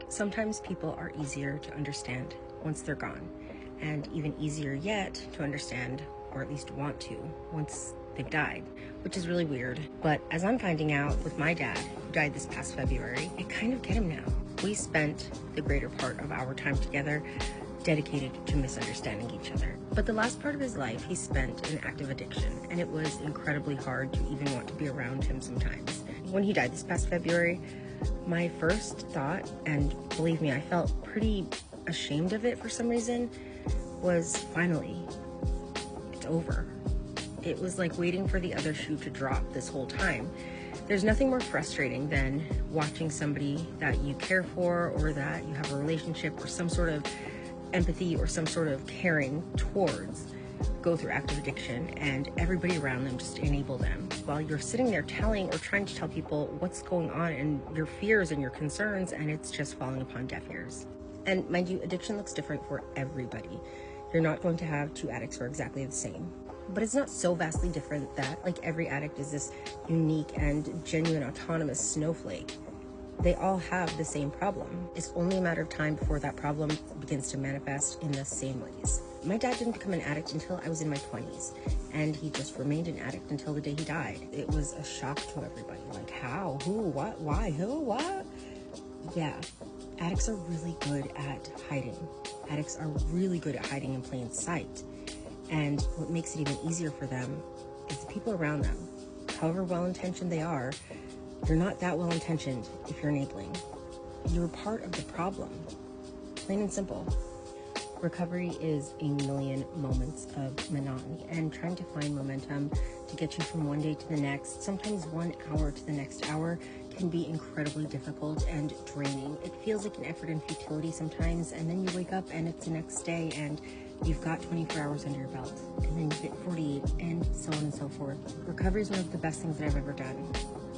Sometimes people are easier to understand once they're gone, and even easier yet to understand, or at least want to, once they've died, which is really weird. But as I'm finding out with my dad, who died this past February, I kind of get him now. We spent the greater part of our time together dedicated to misunderstanding each other. But the last part of his life he spent in active addiction, and it was incredibly hard to even want to be around him sometimes. When he died this past February, my first thought, and believe me, I felt pretty ashamed of it for some reason, was finally, it's over. It was like waiting for the other shoe to drop this whole time. There's nothing more frustrating than watching somebody that you care for, or that you have a relationship or some sort of empathy or some sort of caring towards, go through active addiction, and everybody around them just enable them while you're sitting there telling or trying to tell people what's going on and your fears and your concerns, and it's just falling upon deaf ears. And mind you, addiction looks different for everybody. You're not going to have two addicts who are exactly the same, but it's not so vastly different that like every addict is this unique and genuine autonomous snowflake. They all have the same problem. It's only a matter of time before that problem begins to manifest in the same ways. My dad didn't become an addict until I was in my 20s, and he just remained an addict until the day he died. It was a shock to everybody. Like, how? Who? What? Why? Who? What? Yeah, addicts are really good at hiding. Addicts are really good at hiding in plain sight. And what makes it even easier for them is the people around them. However well-intentioned they are, you're not that well-intentioned if you're enabling. You're part of the problem, plain and simple. Recovery is a million moments of monotony and trying to find momentum to get you from one day to the next, sometimes 1 hour to the next hour, can be incredibly difficult and draining. It feels like an effort and futility sometimes, and then you wake up and it's the next day and you've got 24 hours under your belt, and then you get 48, and so on and so forth. Recovery is one of the best things that I've ever done.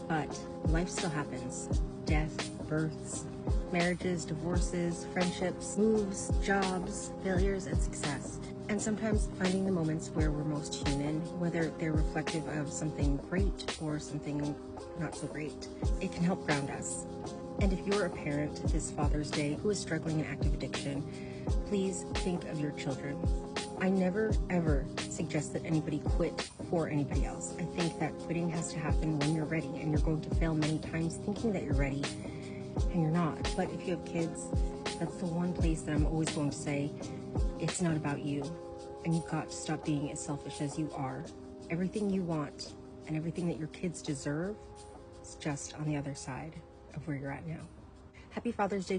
But life still happens. Death, births, marriages, divorces, friendships, moves, jobs, failures, and success. And sometimes finding the moments where we're most human, whether they're reflective of something great or something not so great, it can help ground us. And if you're a parent this Father's Day who is struggling in active addiction, please think of your children. I never, ever suggest that anybody quit for anybody else. I think that quitting has to happen when you're ready, and you're going to fail many times thinking that you're ready, and you're not. But if you have kids, that's the one place that I'm always going to say, it's not about you, and you've got to stop being as selfish as you are. Everything you want and everything that your kids deserve is just on the other side of where you're at now. Happy Father's Day to